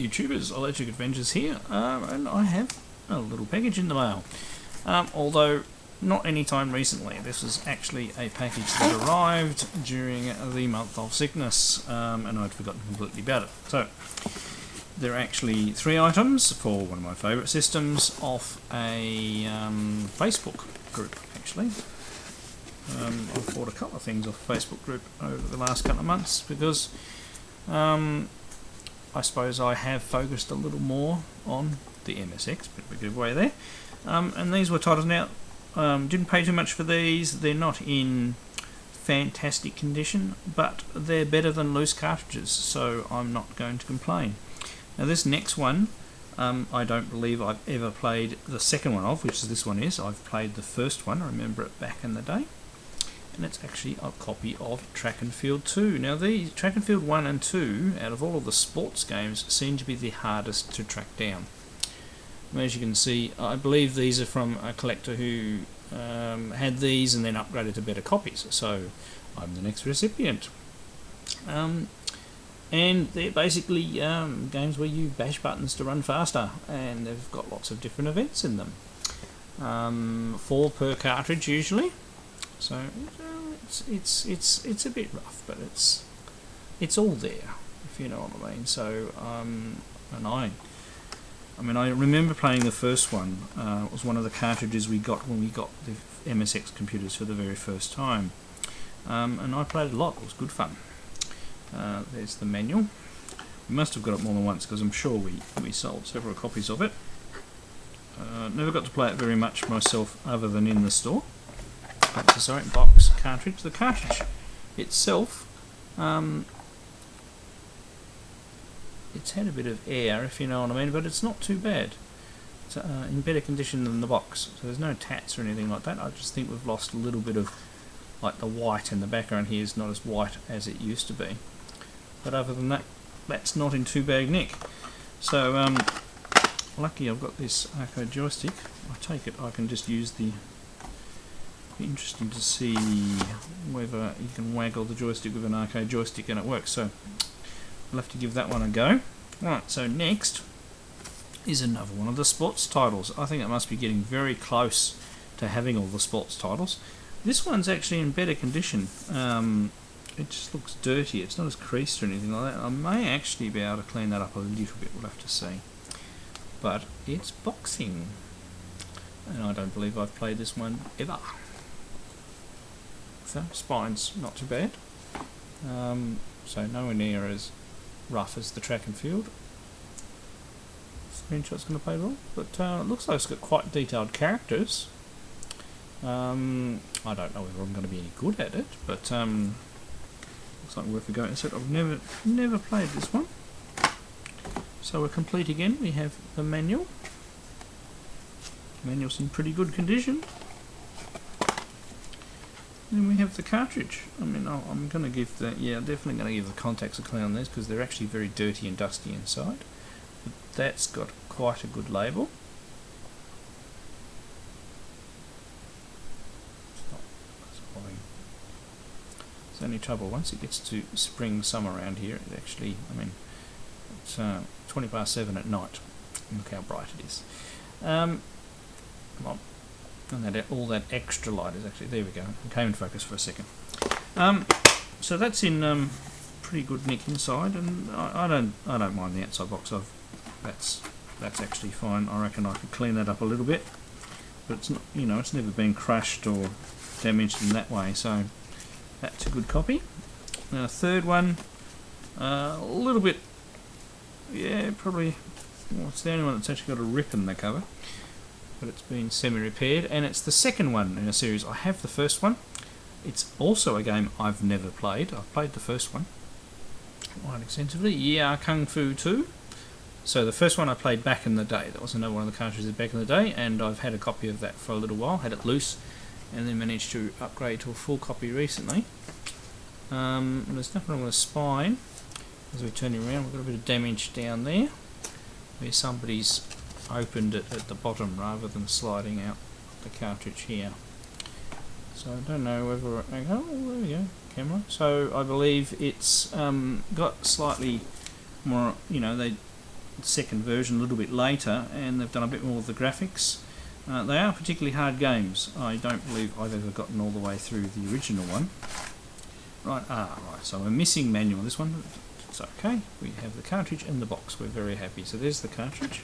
YouTubers, Electric Adventures here, and I have a little package in the mail. Although not any time recently. This was actually a package that arrived during the month of sickness, and I'd forgotten completely about it. So there are actually 3 items for one of my favourite systems off a Facebook group, actually. I've bought a couple of things off a Facebook group over the last couple of months because I suppose I have focused a little more on the MSX, bit of a giveaway there. And these were titles now. Didn't pay too much for these. They're not in fantastic condition, but they're better than loose cartridges, so I'm not going to complain. Now this next one, I don't believe I've ever played the second one of, which is this one is. I've played the first one, I remember it back in the day. And it's actually a copy of Track and Field 2. Now the Track and Field 1 and 2, out of all of the sports games, seem to be the hardest to track down. As you can see, I believe these are from a collector who had these and then upgraded to better copies, so I'm the next recipient. And they're basically games where you bash buttons to run faster, and they've got lots of different events in them. 4 per cartridge usually, so it's a bit rough, but it's all there, if you know what I mean. So and I remember playing the first one. It was one of the cartridges we got when we got the MSX computers for the very first time, and I played it a lot. It was good fun. There's the manual. We must have got it more than once because I'm sure we sold several copies of it. Never got to play it very much myself other than in the store. Sorry, box cartridge. The cartridge itself, it's had a bit of air, if you know what I mean, but it's not too bad. It's in better condition than the box, so there's no tats or anything like that. I just think we've lost a little bit of, like, the white in the background here is not as white as it used to be. But other than that, that's not in too bad nick. So, lucky I've got this arcade joystick. I take it I can just use the... Be interesting to see whether you can waggle the joystick with an arcade joystick and it works. So, I'll have to give that one a go. Right, so next is another one of the sports titles. I think it must be getting very close to having all the sports titles. This one's actually in better condition. It just looks dirty. It's not as creased or anything like that. I may actually be able to clean that up a little bit. We'll have to see. But it's boxing, and I don't believe I've played this one ever. So spine's not too bad. So nowhere near as rough as the Track and Field. Screenshot's going to play well, but it looks like it's got quite detailed characters. I don't know whether I'm going to be any good at it, but looks like worth a go. I've never played this one. So we're complete again. We have the manual. The manual's in pretty good condition. Then we have the cartridge. I mean, I'm going to give the, definitely going to give the contacts a clean on these because they're actually very dirty and dusty inside. But that's got quite a good label. It's only trouble once it gets to spring summer around here. It actually, I mean, it's 20 past 7 at night. Look how bright it is. Come on. And all that extra light is actually, there we go, it came in focus for a second. So that's in pretty good nick inside, and I don't mind the outside box. That's actually fine. I reckon I could clean that up a little bit, but it's not, it's never been crushed or damaged in that way, so that's a good copy. Now third one, a little bit, probably, well, it's the only one that's actually got a rip in the cover. But it's been semi-repaired, and it's the second one in a series. I have the first one. It's also a game I've never played. I've played the first one quite extensively. Yie Ar Kungfu 2. So the first one I played back in the day. That was another one of the cartridges back in the day, and I've had a copy of that for a little while. Had it loose, and then managed to upgrade to a full copy recently. There's nothing wrong with the spine. As we turn it around, we've got a bit of damage down there, where somebody's opened it at the bottom rather than sliding out the cartridge here. So I don't know whether... Oh, there we go, camera. So I believe it's got slightly more, second version a little bit later, and they've done a bit more with the graphics. They are particularly hard games. I don't believe I've ever gotten all the way through the original one. Right, so we're missing manual this one. It's okay. We have the cartridge and the box. We're very happy. So there's the cartridge.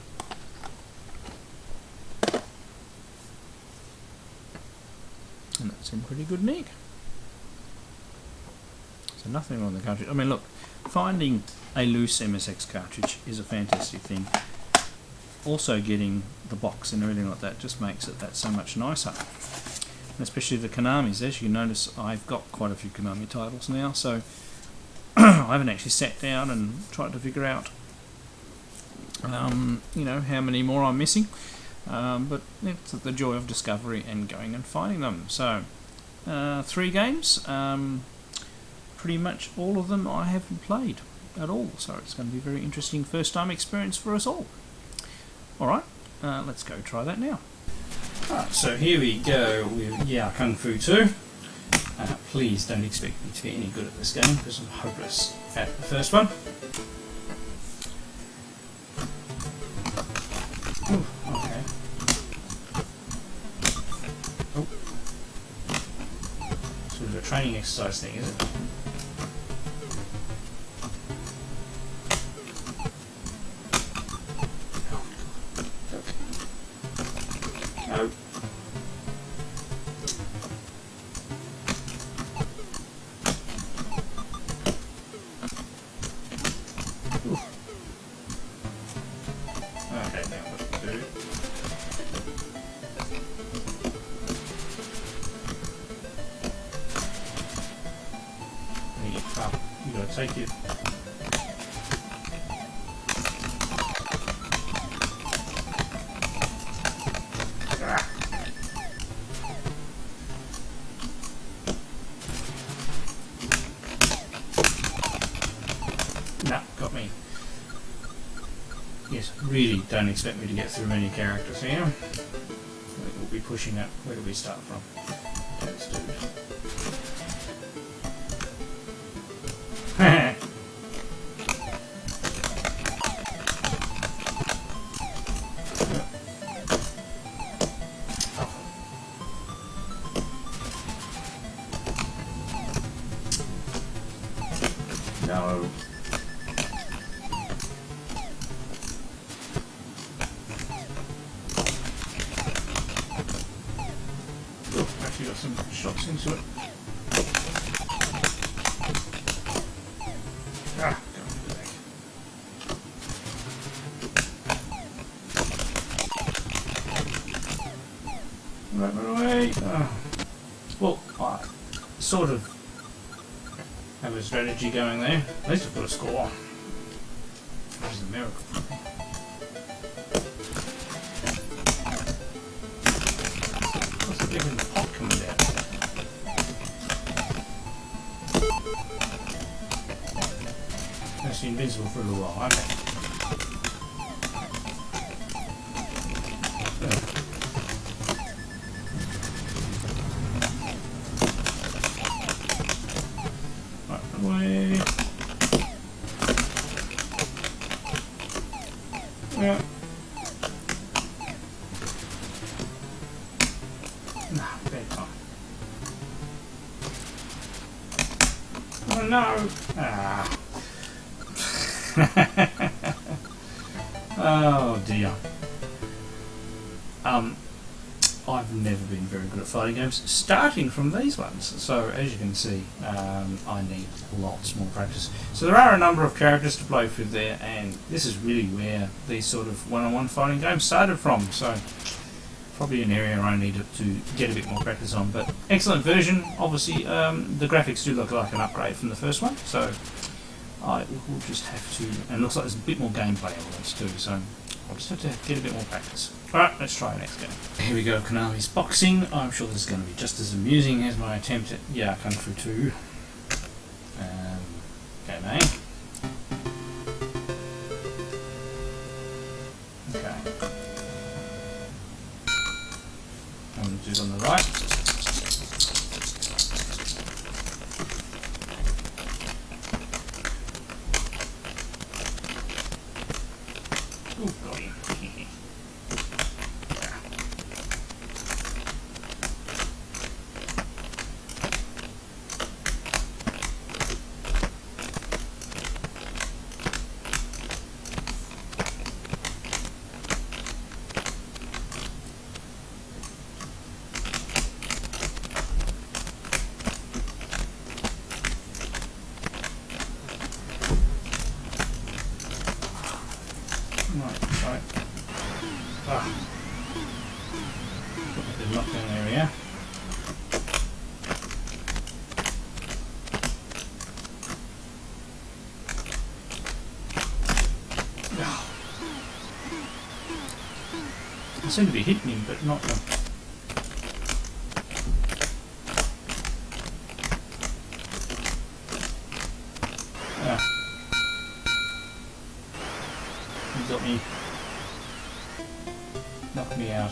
And that's in pretty good nick. So nothing wrong with the cartridge. I mean, look, finding a loose MSX cartridge is a fantastic thing. Also getting the box and everything like that just makes it that so much nicer. And especially the Konamis. As you notice, I've got quite a few Konami titles now, so I haven't actually sat down and tried to figure out you know, how many more I'm missing. But it's the joy of discovery and going and finding them. So 3 games, pretty much all of them I haven't played at all, so it's going to be a very interesting first time experience for us all. Alright, let's go try that now. Alright, so here we go with Yie Ar Kungfu 2. Please don't expect me to be any good at this game because I'm hopeless at the first one. Ooh, okay. Oh. Sort of a training exercise thing, is it? No. Okay, now what to do? You gotta take it. No, got me. Yes, really don't expect me to get through many characters here. We'll be pushing up. Where do we start from? Okay, let's do it. No. Oh, actually got some shots into it. Ah, go back. Run away. Well, I sort of have a strategy going there. At least I've got a score. Which is a miracle. What's the difference in the pot coming down? Actually invincible for a little while, okay. Away. Yeah. Nah, bad time. Oh no! Ah. Oh dear. I've never been very good at fighting games, starting from these ones. So as you can see, I need lots more practice. So there are a number of characters to play through there, and this is really where these sort of one-on-one fighting games started from. So probably an area I needed to get a bit more practice on. But excellent version. Obviously, the graphics do look like an upgrade from the first one. So I will just have to, and it looks like there's a bit more gameplay elements too. So I'll just have to get a bit more practice. Alright, let's try the next game. Here we go, Konami's boxing. I'm sure this is going to be just as amusing as my attempt at Yie Ar Kungfu 2. Game A. Okay. I'm going to do it on the right. seem to be hitting him, but not the... He got me... knocked me out.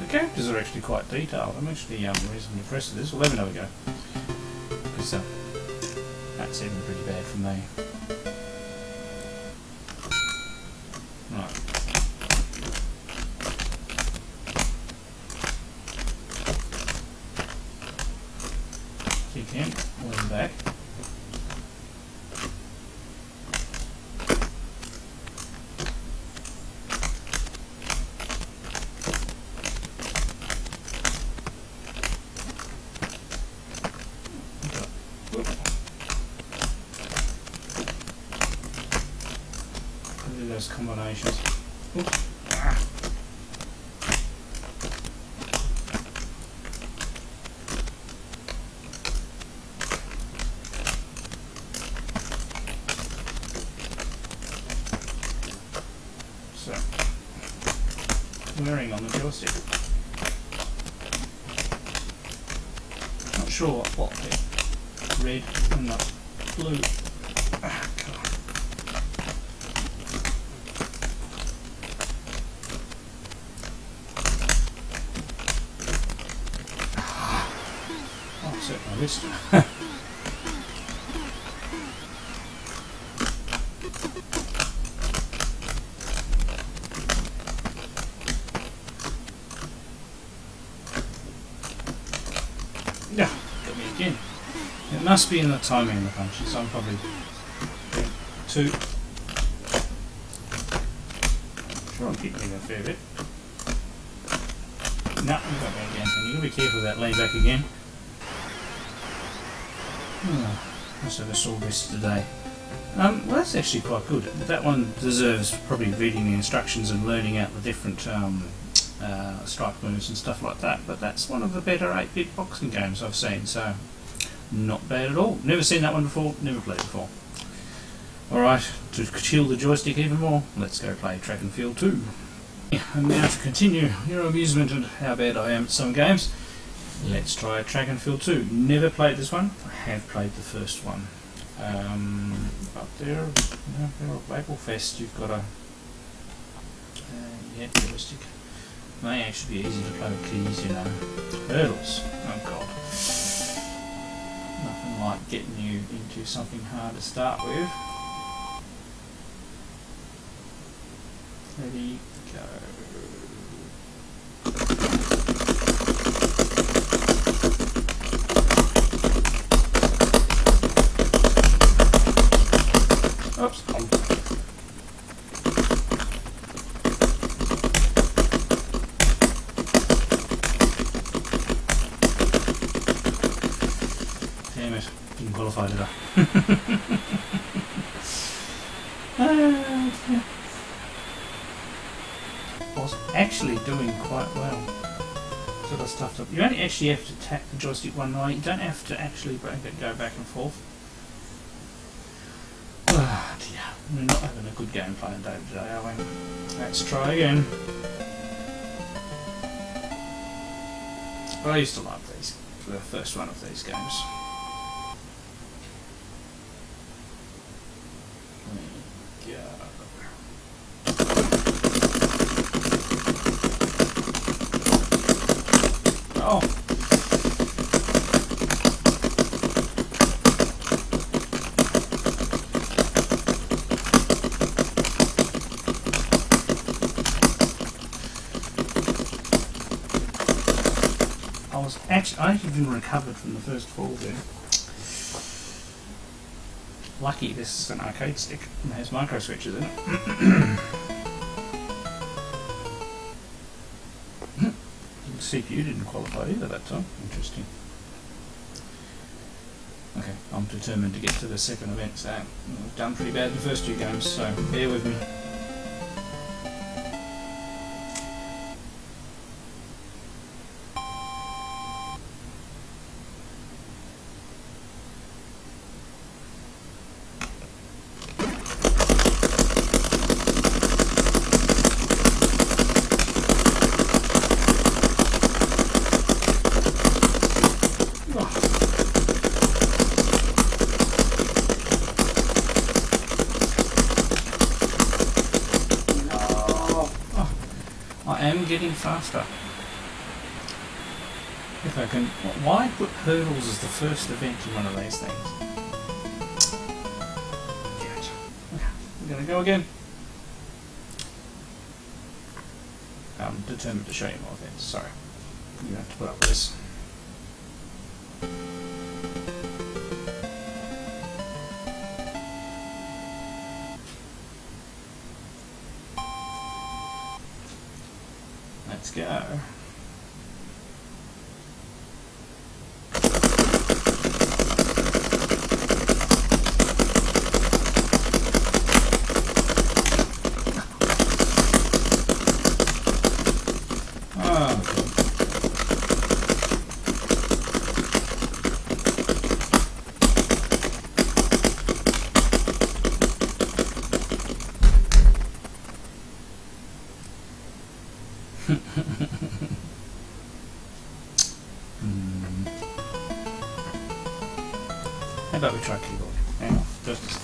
The characters are actually quite detailed. I'm actually reasonably impressed with this. Well, let me know we go. Because that's even pretty bad for me. Right. Kick him, lean back. Those combinations. Oops. Ah. So, wearing on the joystick. Not sure what the red and the blue. Ah, God. I missed it. Yeah, got me again. It must be in the timing of the punches, so I'm probably two. Sure, I'm keeping it a fair bit. No, you got me again, and you gotta be careful with that lean back again. Must have a sore wrist today. Well, that's actually quite good. That one deserves probably reading the instructions and learning out the different strike moves and stuff like that. But that's one of the better 8-bit boxing games I've seen, so not bad at all. Never seen that one before, never played it before. Alright, to chill the joystick even more, let's go play Track and Field 2. And now to continue your amusement at how bad I am at some games. Let's try Track and Field 2. Never played this one. I have played the first one. Up there, Maple Fest, you've got a joystick. May actually be easy to play with keys, you know. Hurdles. Oh God. Nothing like getting you into something hard to start with. Ready, go. Oops. Damn it, didn't qualify, did I? Yeah. I was actually doing quite well. Sort of stuffed up. You only actually have to tap the joystick one way, you don't have to actually break it, go back and forth. Oh dear, we're not having a good game playing day today, are we? Let's try again. But I used to love these, the first one of these games. There we go. Oh! I even recovered from the first fall there. Lucky this is an arcade stick and has micro switches in it. The CPU didn't qualify either that time. Interesting. Okay, I'm determined to get to the second event, so I've done pretty bad in the first two games, so bear with me. I am getting faster. If I can... Why put hurdles as the first event in one of these things? We're going to go again. I'm determined to show you more things. Sorry. You have to put up with this. Let's go. How about we try keyboard? Hang on, just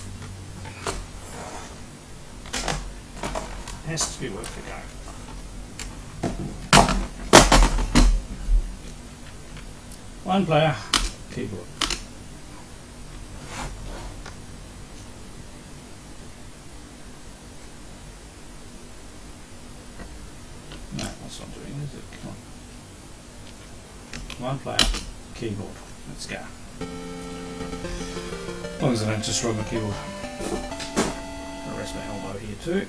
has to be worth a go. One player, keyboard. No, that's not doing it, is it? Come on. One player, keyboard. Let's go. As long as I don't destroy my keyboard. I'll rest my elbow here too.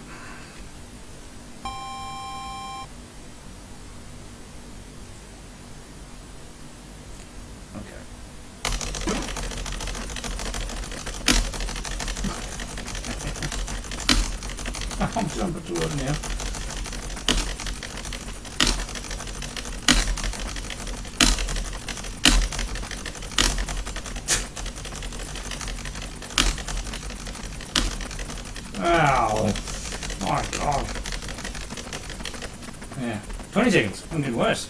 Okay. I'm jumping to it now. Ow! My God! Yeah, 20 seconds. I'm getting worse.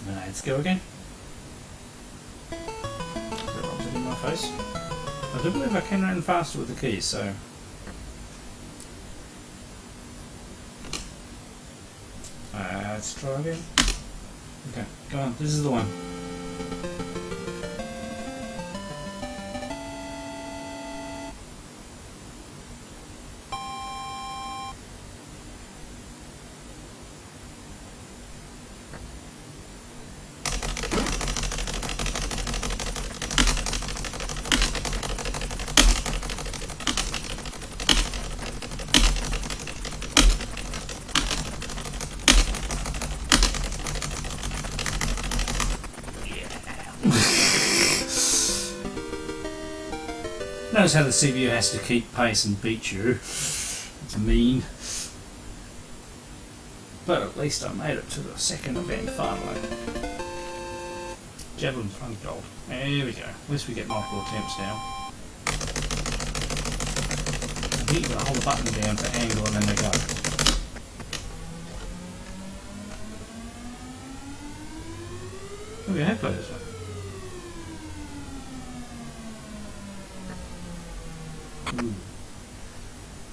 Let's go again. Rubs it in my face. I do believe I can run faster with the keys, so. Let's try again. Okay, go on. This is the one. Notice how the CPU has to keep pace and beat you. It's mean. But at least I made it to the second event finally. Javelin front gold. There we go. At least we get multiple attempts now. I think you've got to hold the button down for angle and then they go. Oh, we have played this one. Ooh.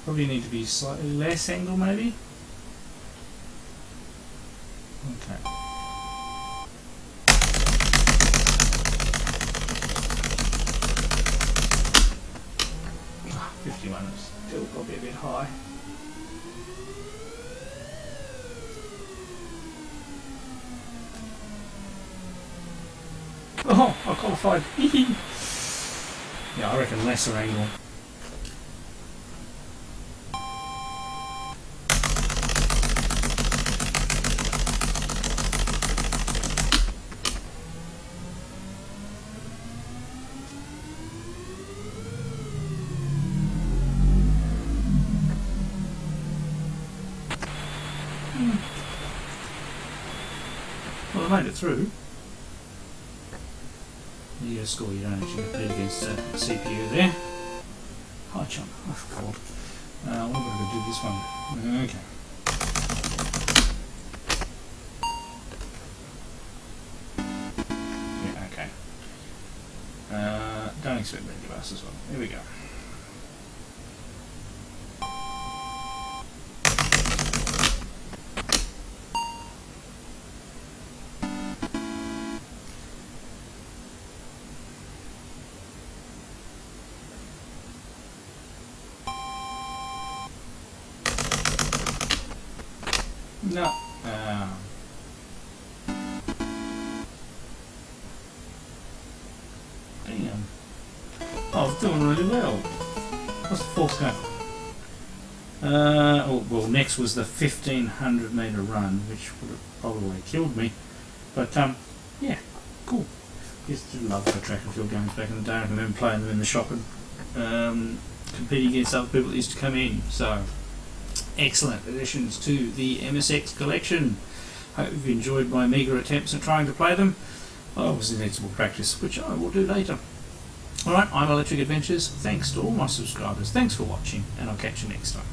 Probably need to be slightly less angle maybe. Okay. Ah, 51 is still probably a bit high. Oh, I qualified. Yeah, I reckon lesser angle. Well, I made it through. You get a score you don't actually compete against the CPU there. High chunk, I forgot. What am I going to do this one? Okay. Thanks for being glass as well. Here we go. No. Damn. Oh, I was doing really well. What's the fourth go? Well, next was the 1500 metre run, which would have probably killed me. But, yeah, cool. Used to love the track and field games back in the day. I remember playing them in the shop and competing against other people that used to come in. So, excellent additions to the MSX collection. Hope you've enjoyed my meagre attempts at trying to play them. I obviously need some more practice, which I will do later. Alright, I'm Electric Adventures. Thanks to all my subscribers. Thanks for watching, and I'll catch you next time.